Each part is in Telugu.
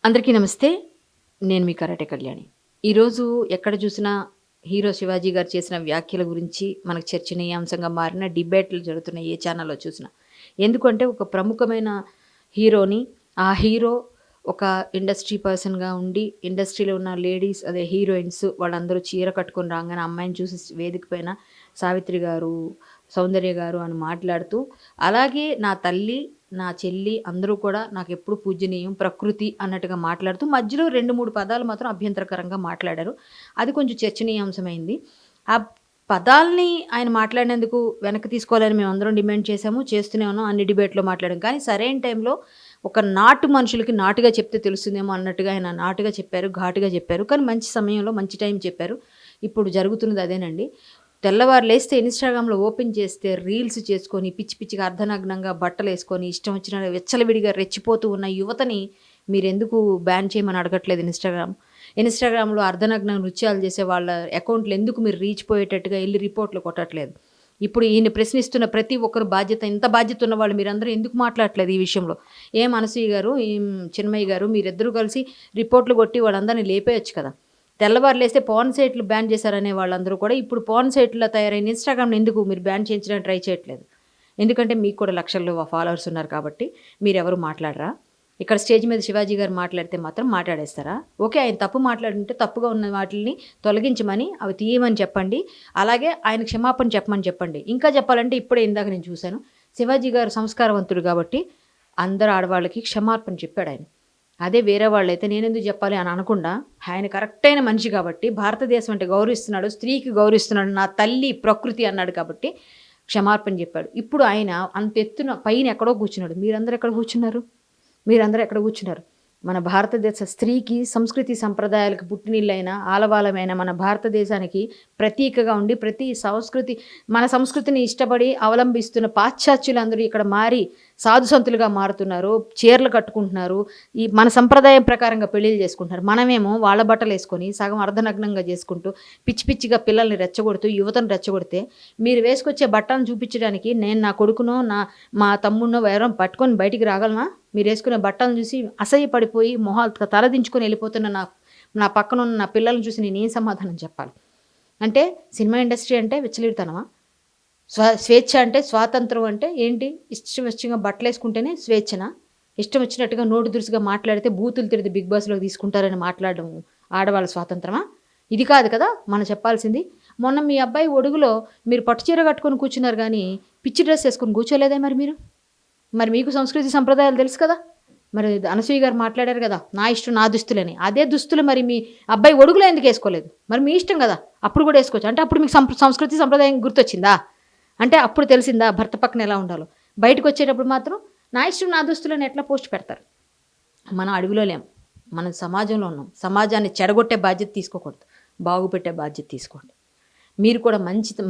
అందరికీ నమస్తే. నేను మీ కరాటే కళ్యాణి. ఈరోజు ఎక్కడ చూసినా హీరో 'శివాజీ' గారు చేసిన వ్యాఖ్యల గురించి మనకు చర్చనీయాంశంగా మారిన డిబేట్లు జరుగుతున్నాయి ఏ ఛానల్‌లో చూసినా. ఎందుకంటే ఒక ప్రముఖమైన హీరోని, ఆ హీరో ఒక ఇండస్ట్రీ పర్సన్‌గా ఉండి, ఇండస్ట్రీలో ఉన్న లేడీస్ అదే హీరోయిన్స్ వాళ్ళందరూ చీర కట్టుకొని రాంగానే అమ్మాయిని చూసి వేదిక పైన 'సావిత్రి గారు, సౌందర్య గారు' అని మాట్లాడుతూ, అలాగే నా తల్లి, నా చెల్లి అందరూ కూడా నాకెప్పుడు పూజ్యనీయం, ప్రకృతి అన్నట్టుగా మాట్లాడుతూ మధ్యలో 2, 3 పదాలు మాత్రం అభ్యంతరకరంగా మాట్లాడారు. అది కొంచెం చర్చనీయాంశమైంది. ఆ పదాల్ని ఆయన మాట్లాడినందుకు వెనక్కి తీసుకోవాలని మేమందరం డిమాండ్ చేశాము. చేస్తూనే ఉన్నాం. అన్ని డిబేట్‌లో మాట్లాడాం. కానీ సరైన టైంలో ఒక నాటు మనుషులకి నాటుగా చెప్తే తెలుస్తుందేమో అన్నట్టుగా ఆయన నాటుగా చెప్పారు. ఘాటుగా చెప్పారు. కానీ మంచి సమయంలో మంచి టైం చెప్పారు. ఇప్పుడు జరుగుతున్నది అదేనండి. తెల్లవారు లేస్తే ఇన్‌స్టాగ్రామ్‌లో ఓపెన్ చేస్తే రీల్స్ చేసుకొని పిచ్చి పిచ్చిగా అర్ధనగ్నంగా బట్టలేసుకొని ఇష్టం వచ్చిన విచ్చలవిడిగా రెచ్చిపోతూ ఉన్న యువతని మీరెందుకు బ్యాన్ చేయమని అడగట్లేదు ఇన్‌స్టాగ్రామ్? ఇన్‌స్టాగ్రామ్‌లో అర్ధనగ్న నృత్యాలు చేసే వాళ్ళ అకౌంట్‌లు ఎందుకు మీరు రీచ్ పోయేటట్టుగా ఎళ్లి రిపోర్ట్‌లు కొట్టట్లేదు? ఇప్పుడు ఈయన ప్రశ్నిస్తున్న ప్రతి ఒక్కరు బాధ్యత ఇంత బాధ్యత ఉన్నవాళ్ళు మీరందరూ ఎందుకు మాట్లాడట్లేదు ఈ విషయంలో? అనసూయ గారు, చిన్మయి గారు మీరిద్దరూ కలిసి రిపోర్ట్‌లు కొట్టి వాళ్ళందరిని లేపేయొచ్చు కదా! తెల్లవారు లేస్తే పోర్న్ సైట్‌లు బ్యాన్ చేశారనే వాళ్ళందరూ కూడా ఇప్పుడు పోర్న్ సైట్‌లా తయారైన ఇన్‌స్టాగ్రామ్‌ని ఎందుకు మీరు బ్యాన్ చేయించడానికి ట్రై చేయట్లేదు? ఎందుకంటే మీకు కూడా లక్షల్లో ఫాలోవర్స్ ఉన్నారు కాబట్టి మీరెవరు మాట్లాడరా? ఇక్కడ స్టేజ్ మీద శివాజీ గారు మాట్లాడితే మాత్రం మాట్లాడేస్తారా? ఓకే. ఆయన తప్పు మాట్లాడుంటే తప్పుగా ఉన్న వాటిల్ని తొలగించమని, అవి తీయమని చెప్పండి. అలాగే ఆయన క్షమాపణ చెప్పమని చెప్పండి. ఇంకా చెప్పాలంటే ఇప్పుడే ఇందాక నేను చూసాను. శివాజీ గారు సంస్కారవంతుడు కాబట్టి అందరు ఆడవాళ్ళకి క్షమాపణ చెప్పాడాయన. అదే వేరే వాళ్ళైతే నేనెందుకు జెప్పాలి అని అనకుండా, ఆయన కరెక్టయిన మనిషి కాబట్టి, భారతదేశం అంటే గౌరవిస్తున్నాడు, స్త్రీకి గౌరవిస్తున్నాడు, నా తల్లి ప్రకృతి అన్నాడు కాబట్టి, క్షమార్పణ జెప్పాడు. ఇప్పుడు ఆయన అంత ఎత్తున పైన ఎక్కడో కూర్చున్నాడు. మీరందరూ ఎక్కడ కూర్చున్నారు? మీరందరూ ఎక్కడ కూర్చున్నారు? మన భారతదేశ స్త్రీకి సంస్కృతి సంప్రదాయాలకు పుట్టినిల్లైన, ఆలవాలమైన మన భారతదేశానికి ప్రతీకగా ఉండి, ప్రతి సంస్కృతి మన సంస్కృతిని ఇష్టపడి అవలంబిస్తున్న పాశ్చాత్యులందరూ ఇక్కడ మారి సాధుసంతులుగా మారుతున్నారు. చీరలు కట్టుకుంటున్నారు. ఈ మన సంప్రదాయం ప్రకారంగా పెళ్ళిళ్ళు చేసుకుంటున్నారు. మనమేమో వాళ్ళ బట్టలేసుకొని సగం అర్ధనగ్నంగా చేసుకుంటూ, పిచ్చి పిచ్చిగా పిల్లల్ని రెచ్చగొడుతూ, యువతను రెచ్చగొడితే, మీరు వేసుకొచ్చే బట్టలను చూపించడానికి నేను నా కొడుకునో, మా తమ్ముడినో ఎవరైనా పట్టుకొని బయటికి రాగలమా? మీరేసుకునే బట్టలను చూసి అసహ్యపడిపోయి మొహాలు తలదించుకొని వెళ్ళిపోతున్న నా పక్కనున్న నా పిల్లల్ని చూసి నేనేం సమాధానం చెప్పాలి? అంటే సినిమా ఇండస్ట్రీ అంటే విచ్చలవిడితనమా? స్వేచ్ఛ అంటే స్వాతంత్రం అంటే ఏంటి? ఇష్టం ఇష్టంగా బట్టలేసుకుంటేనే స్వేచ్ఛనా? ఇష్టం వచ్చినట్టుగా నోటు దురుసుగా మాట్లాడితే బూతులు తిడితే బిగ్ బాస్‌లోకి తీసుకుంటారని మాట్లాడడం ఆడవాళ్ళ స్వాతంత్రమా? ఇది కాదు కదా మనం చెప్పాల్సింది. మొన్న మీ అబ్బాయి ఒడుగులో మీరు పట్టు చీర కట్టుకొని కూర్చున్నారు గానీ, పిచ్చి డ్రెస్ ఏసుకొని కూర్చోలేదే మరి మీరు? మరి మీకు సంస్కృతి సంప్రదాయాలు తెలుసు కదా! మరి అనసూయ గారు మాట్లాడారు గదా! నా ఇష్టం నా దుస్తులని. అదే దుస్తులు మరి మీ అబ్బాయి ఒడుగులో ఎందుకేసుకోలేదు? మరి మీ ఇష్టం గదా! అప్పుడు గూడా ఏసుకోవచ్చు. అంటే అప్పుడు మీకు సంస్కృతి సంప్రదాయం గుర్తొచ్చిందా? అంటే అప్పుడు తెలిసిందా భర్త పక్కన ఎలా ఉండాలో? బయటకొచ్చేటప్పుడు మాత్రం నా ఇష్టం నా దుస్తులని ఎట్లా పోస్ట్ పెడతారు? మనం అడవిలో లేం. మనం సమాజంలో ఉన్నాం. సమాజాన్ని చెడగొట్టే బాధ్యత తీసుకోకూడదు. బాగుపెట్టే బాధ్యత తీసుకోండి. మీరు కూడా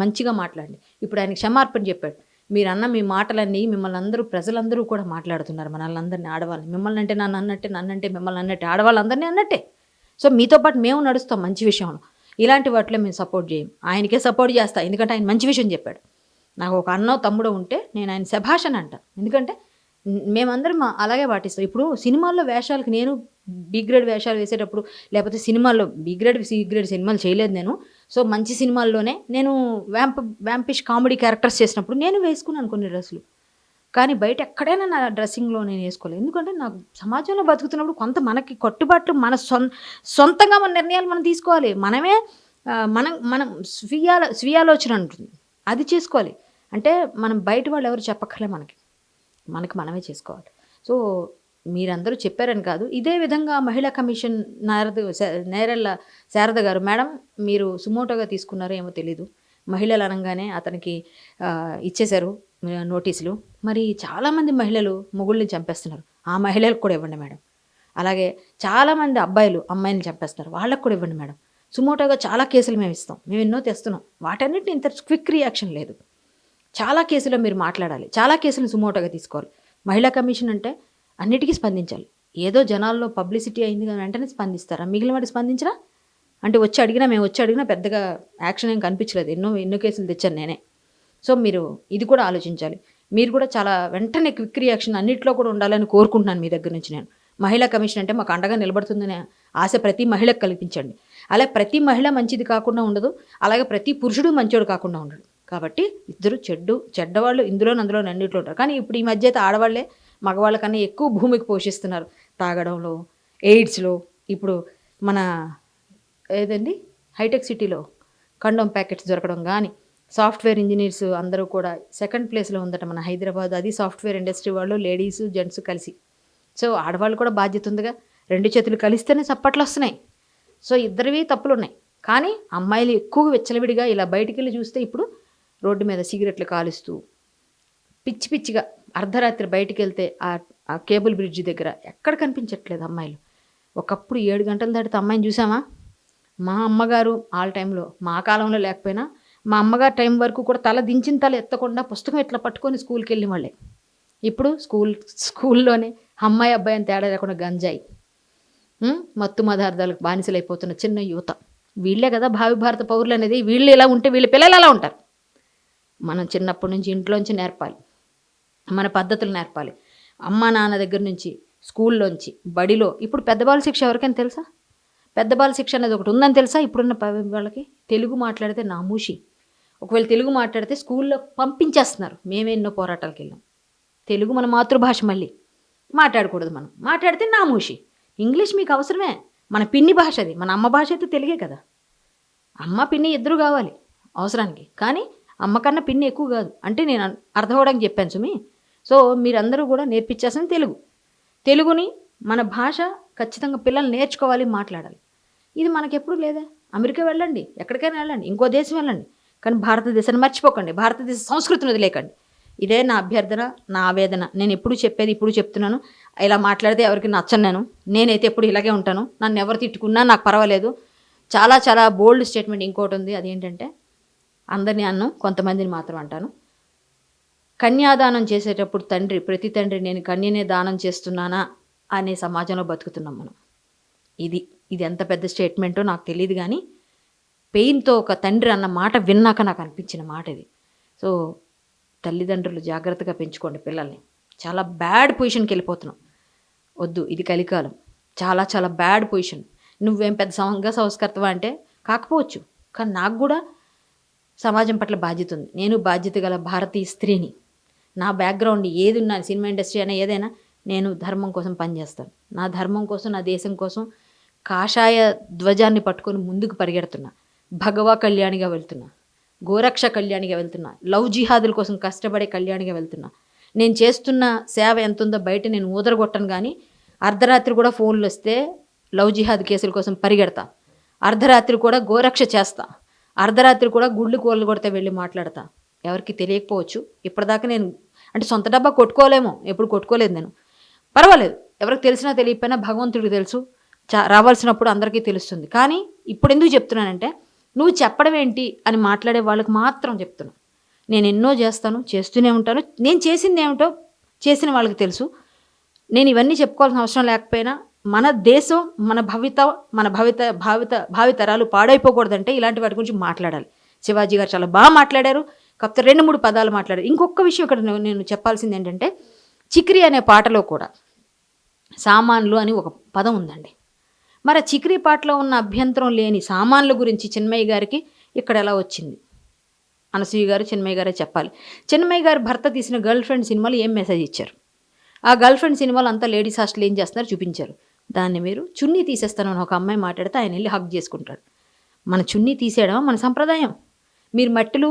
మంచిగా మాట్లాడండి. ఇప్పుడు ఆయన క్షమార్పణ చెప్పాడు. మీరన్న మీ మాటలన్నీ మిమ్మల్ని అందరూ ప్రజలందరూ కూడా మాట్లాడుతున్నారు. మనల్నందరిని ఆడవాళ్ళని. మిమ్మల్ని అంటే నన్నన్నట్టే, నన్నంటే మిమ్మల్ని అన్నట్టే ఆడవాళ్ళందరిని అన్నట్టే. సో, మీతో పాటు మేము నడుస్తాం మంచి విషయంలో. ఇలాంటి వాటిలో మేము సపోర్ట్ చేయం. ఆయనకే సపోర్ట్ చేస్తా. ఎందుకంటే ఆయన మంచి విషయం చెప్పాడు. నాకు ఒక అన్నో, తమ్ముడో ఉంటే నేను ఆయన శభాష్ అని అంటా. ఎందుకంటే మేమందరం అలాగే పాటిస్తాం. ఇప్పుడు సినిమాల్లో వేషాలకి నేను బి గ్రేడ్ వేషాలు వేసేటప్పుడు లేపోతే సినిమాల్లో బి గ్రేడ్, సి గ్రేడ్ సినిమాలు చేయలేదు నేను. సో, మంచి సినిమాల్లోనే నేను వ్యాంపిష్ కామెడీ క్యారెక్టర్స్ చేసినప్పుడు నేను వేసుకున్నాను కొన్ని డ్రెస్సులు. కానీ బయట ఎక్కడైనా నా డ్రెస్సింగ్‌లో నేను ఏసుకోలేదు. ఎందుకంటే నాకు సమాజంలో బతుకుతున్నప్పుడు కొంత మనకి కట్టుబాట్లు మన సొంతంగా మన నిర్ణయాలు మనం తీసుకోవాలి. మనమే మనం మనం స్వీయాలోచన ఉంటుంది. అది చేసుకోవాలి. అంటే మనం బయట వాళ్ళు ఎవరు చెప్పక్కర్లే మనకి. మనకి మనమే చేసుకోవాలి. సో, మీరందరూ చెప్పారని కాదు. ఇదే విధంగా మహిళా కమిషన్ నేరెళ్ళ శారద గారు, మేడం మీరు సుమోటోగా తీసుకున్నారో ఏమో తెలీదు. మహిళలు అనంగానే అతనికి ఇచ్చేశారు నోటీసులు. మరి చాలామంది మహిళలు మొగుళ్ళని చంపేస్తున్నారు. ఆ మహిళలకు కూడా ఇవ్వండి మేడం. అలాగే చాలామంది అబ్బాయిలు అమ్మాయిల్ని చంపేస్తున్నారు. వాళ్ళకి కూడా ఇవ్వండి మేడం. సుమోటోగా చాలా కేసులు మేమిస్తాం. మేమెన్నో తెస్తున్నాం. వాటన్నిటిని ఇంత క్విక్ రియాక్షన్ లేదు. చాలా కేసుల్లో మీరు మాట్లాడాలి. చాలా కేసులను సుమోటోగా తీసుకోవాలి. మహిళా కమిషన్ అంటే అన్నిటికీ స్పందించాలి. ఏదో జనాల్లో పబ్లిసిటీ అయింది కదా వెంటనే స్పందిస్తారా? మిగిలిన వాటికి స్పందించరా? అంటే మేము వచ్చి అడిగినా పెద్దగా యాక్షన్ ఏం కనిపించలేదు. ఎన్నో కేసులు తెచ్చాను నేనే. సో, మీరు ఇది కూడా ఆలోచించాలి. మీరు కూడా చాలా వెంటనే క్విక్ రియాక్షన్ అన్నిట్లో కూడా ఉండాలని కోరుకుంటున్నాను మీ దగ్గర నుంచి నేను. మహిళా కమిషన్ అంటే మాకు అండగా నిలబడుతుందనే ఆశ ప్రతి మహిళకు కల్పించండి. అలా ప్రతి మహిళ మంచిది కాకుండా ఉండదు, అలాగే ప్రతి పురుషుడు మంచోడు కాకుండా ఉండడు. కాబట్టి ఇద్దరు చెడ్డవాళ్ళు అందులో అన్నిట్లో ఉంటారు. కానీ ఇప్పుడు ఈ మధ్య అయితే ఆడవాళ్లే మగవాళ్ళ కన్నా ఎక్కువ భూమికి పోషిస్తున్నారు. తాగడంలో, ఎయిడ్స్లో, ఇప్పుడు మన ఏదండి హైటెక్ సిటీలో కండోమ్ ప్యాకెట్స్ దొరకడం కానీ, సాఫ్ట్వేర్ ఇంజనీర్స్ అందరూ కూడా సెకండ్ ప్లేస్లో ఉందట మన హైదరాబాద్. అది సాఫ్ట్వేర్ ఇండస్ట్రీ వాళ్ళు లేడీస్ జెంట్స్ కలిసి. సో ఆడవాళ్ళు కూడా బాధ్యత ఉందిగా, 2 చేతులు కలిస్తేనే చప్పట్లు వస్తున్నాయి. సో ఇద్దరివి తప్పులు ఉన్నాయి. కానీ అమ్మాయిలు ఎక్కువ విచ్చలవిడిగా ఇలా బయటికి వెళ్ళి చూస్తే ఇప్పుడు రోడ్డు మీద సిగరెట్లు కాలుస్తూ పిచ్చి పిచ్చిగా అర్ధరాత్రి బయటికి వెళ్తే ఆ కేబుల్ బ్రిడ్జ్ దగ్గర ఎక్కడ కనిపించట్లేదు అమ్మాయిలు. ఒకప్పుడు 7 గంటలు దాటితే అమ్మాయిని చూసామా? మా అమ్మగారు ఆల్ టైంలో, మా కాలంలో లేకపోయినా మా అమ్మగారు టైం వరకు కూడా తల దించిన తల ఎత్తకుండా పుస్తకం ఇట్లా పట్టుకొని స్కూల్కి వెళ్ళి వాళ్ళే. ఇప్పుడు స్కూల్లోనే అమ్మాయి అబ్బాయి అని తేడా లేకుండా గంజాయి, మత్తు పదార్థాలకు బానిసలైపోతున్న చిన్న యువత. వీళ్ళే కదా భావి భారత పౌరులు అనేది. వీళ్ళు ఇలా ఉంటే వీళ్ళ పిల్లలు ఎలా ఉంటారు? మనం చిన్నప్పటి నుంచి ఇంట్లోంచి నేర్పాలి, మన పద్ధతులు నేర్పాలి. అమ్మ నాన్న దగ్గర నుంచి, స్కూల్లోంచి, బడిలో. ఇప్పుడు పెద్దబాల శిక్ష ఎవరికైనా తెలుసా? పెద్దబాల శిక్ష అనేది ఒకటి ఉందని తెలుసా? ఇప్పుడున్న వాళ్ళకి తెలుగు మాట్లాడితే నామూషి. ఒకవేళ తెలుగు మాట్లాడితే స్కూల్లో పంపించేస్తున్నారు. మేమే ఎన్నో పోరాటాలకు వెళ్ళాం. తెలుగు మన మాతృభాష, మళ్ళీ మాట్లాడకూడదు. మనం మాట్లాడితే నామూషి. ఇంగ్లీష్ మీకు అవసరమే, మన పిన్ని భాష అది. మన అమ్మ భాష అయితే తెలుగే కదా. అమ్మ పిన్ని ఇద్దరు కావాలి అవసరానికి, కానీ అమ్మ కన్నా పిన్ని ఎక్కువ కాదు అంటే నేను అర్థం అవడానికి చెప్పాను సుమి. సో మీరందరూ కూడా నేర్పించాల్సిన తెలుగుని, మన భాష ఖచ్చితంగా పిల్లలు నేర్చుకోవాలి, మాట్లాడాలి. ఇది మనకెప్పుడు లేదా? అమెరికా వెళ్ళండి, ఎక్కడికైనా వెళ్ళండి, ఇంకో దేశం వెళ్ళండి, కానీ భారతదేశాన్ని మర్చిపోకండి, భారతదేశ సంస్కృతిని వదిలేకండి. ఇదే నా అభ్యర్థన, నా ఆవేదన. నేను ఎప్పుడు చెప్పేది ఇప్పుడు చెప్తున్నాను. ఇలా మాట్లాడితే ఎవరికి నచ్చను. నేనైతే ఎప్పుడు ఇలాగే ఉంటాను. నన్ను ఎవరు తిట్టుకున్నా నాకు పర్వాలేదు. చాలా చాలా బోల్డ్ స్టేట్మెంట్ ఇంకోటి ఉంది. అదేంటంటే, అందరినీ అన్ను, కొంతమందిని మాత్రం అంటాను. కన్యాదానం చేసేటప్పుడు ప్రతి తండ్రి నేను కన్యనే దానం చేస్తున్నానా అనే సమాజంలో బతుకుతున్నాం మనం. ఇది ఎంత పెద్ద స్టేట్మెంటో నాకు తెలియదు, కానీ పెయిన్తో ఒక తండ్రి అన్న మాట విన్నాక నాకు అనిపించిన మాట ఇది. సో తల్లిదండ్రులు జాగ్రత్తగా పెంచుకోండి పిల్లల్ని. చాలా బ్యాడ్ పొజిషన్కి వెళ్ళిపోతున్నాం. వద్దు, ఇది కలికాలం. చాలా చాలా బ్యాడ్ పొజిషన్. నువ్వేం పెద్ద సంస్కర్తవా అంటే కాకపోవచ్చు, కానీ నాకు కూడా సమాజం పట్ల బాధ్యత ఉంది. నేను బాధ్యత గల భారతీయ స్త్రీని. నా బ్యాక్గ్రౌండ్ ఏది ఉన్నా, సినిమా ఇండస్ట్రీ అయినా ఏదైనా, నేను ధర్మం కోసం పనిచేస్తాను. నా ధర్మం కోసం, నా దేశం కోసం కాషాయ ధ్వజాన్ని పట్టుకొని ముందుకు పరిగెడుతున్నా. భగవా కళ్యాణిగా వెళ్తున్నా, గోరక్ష కళ్యాణిగా వెళ్తున్నా, లవ్ జిహాదుల కోసం కష్టపడే కళ్యాణిగా వెళ్తున్నా. నేను చేస్తున్న సేవ ఎంత ఉందో బయట నేను ఊదరగొట్టను, కానీ అర్ధరాత్రి కూడా ఫోన్లు వస్తే లవ్ జిహాద్ కేసుల కోసం పరిగెడతా. అర్ధరాత్రి కూడా గోరక్ష చేస్తా. అర్ధరాత్రి కూడా గుళ్ళు కోళ్ళు కొడితే వెళ్ళి మాట్లాడతా. ఎవరికి తెలియకపోవచ్చు. ఇప్పటిదాకా నేను అంటే సొంత డబ్బా కొట్టుకోలేమో, ఎప్పుడు కొట్టుకోలేదు నేను. పర్వాలేదు, ఎవరికి తెలిసినా తెలియకపోయినా భగవంతుడికి తెలుసు. రావాల్సినప్పుడు అందరికీ తెలుస్తుంది. కానీ ఇప్పుడు ఎందుకు చెప్తున్నానంటే, నువ్వు చెప్పడం ఏంటి అని మాట్లాడే వాళ్ళకి మాత్రం చెప్తున్నా. నేను ఎన్నో చేస్తాను, చేస్తూనే ఉంటాను. నేను చేసింది ఏమిటో చేసిన వాళ్ళకి తెలుసు. నేను ఇవన్నీ చెప్పుకోవాల్సిన అవసరం లేకపోయినా, మన దేశం, మన భావితరాలు పాడైపోకూడదంటే ఇలాంటి వాటి గురించి మాట్లాడాలి. శివాజీ గారు చాలా బాగా మాట్లాడారు. కాకపోతే 2-3 పదాలు మాట్లాడారు. ఇంకొక విషయం ఇక్కడ నేను చెప్పాల్సింది ఏంటంటే, చిక్రీ అనే పాటలో కూడా సామాన్లు అని ఒక పదం ఉందండి. మరి చిక్రీ పాటలో ఉన్న అభ్యంతరం లేని సామాన్ల గురించి చిన్మయ్య గారికి ఇక్కడ ఎలా వచ్చింది? అనసూయ గారు, చిన్మయ్య గారే చెప్పాలి. చిన్మయ్య గారు భర్త తీసిన గర్ల్ ఫ్రెండ్ సినిమాలు ఏం మెసేజ్ ఇచ్చారు? ఆ గర్ల్ ఫ్రెండ్ సినిమాలు అంతా లేడీస్ హాస్టల్ ఏం చేస్తున్నారు చూపించారు. దాన్ని మీరు చున్నీ తీసేస్తానని ఒక అమ్మాయి మాట్లాడితే ఆయన వెళ్ళి హక్ చేసుకుంటాడు. మన చున్నీ తీసేయడం మన సంప్రదాయం. మీరు మట్టెలు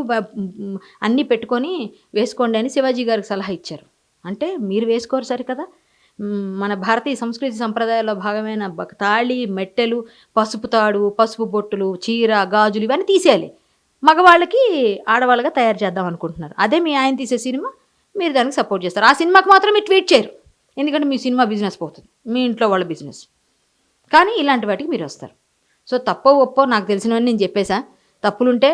అన్నీ పెట్టుకొని వేసుకోండి అని శివాజీ గారికి సలహా ఇచ్చారు. అంటే మీరు వేసుకోరు సరి కదా. మన భారతీయ సంస్కృతి సంప్రదాయాల్లో భాగమైన తాళి, మెట్టెలు, పసుపు తాడు, పసుపు బొట్టులు, చీర, గాజులు ఇవన్నీ తీసేయాలి. మగవాళ్ళకి ఆడవాళ్ళగా తయారు చేద్దాం అనుకుంటున్నారు. అదే మీ ఆయన తీసే సినిమా, మీరు దానికి సపోర్ట్ చేస్తారు. ఆ సినిమాకి మాత్రం మీరు ట్వీట్ చేయరు, ఎందుకంటే మీ సినిమా బిజినెస్ పోతుంది, మీ ఇంట్లో వాళ్ళ బిజినెస్. కానీ ఇలాంటి వాటికి మీరు వస్తారు. సో తప్పో ఒప్పో నాకు తెలిసినవన్నీ నేను చెప్పేసా. తప్పులుంటే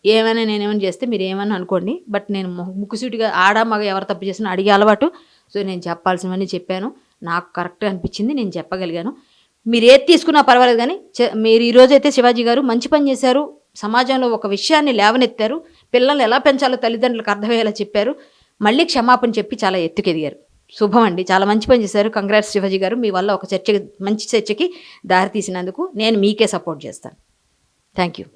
ఏమైనా నేనేమైనా చేస్తే మీరు ఏమైనా అనుకోండి. బట్ నేను ముక్కుసూటిగా ఆడ మగ ఎవరు తప్పు చేసినా అడిగే అలవాటు. సో నేను చెప్పాల్సినవన్నీ చెప్పాను. నాకు కరెక్ట్గా అనిపించింది, నేను చెప్పగలిగాను. మీరు ఏది తీసుకున్నా పర్వాలేదు, కానీ మీరు ఈరోజైతే శివాజీ గారు మంచి పని చేశారు. సమాజంలో ఒక విషయాన్ని లేవనెత్తారు. పిల్లల్ని ఎలా పెంచాలో తల్లిదండ్రులకు అర్థమయ్యేలా చెప్పారు. మళ్ళీ క్షమాపణ చెప్పి చాలా ఎత్తుకెదిగారు. శుభం అండి. చాలా మంచి పని చేశారు. కంగ్రాట్స్ శివాజీ గారు. మీ వల్ల ఒక మంచి చర్చకి దారి తీసినందుకు నేను మీకే సపోర్ట్ చేస్తాను. Thank you.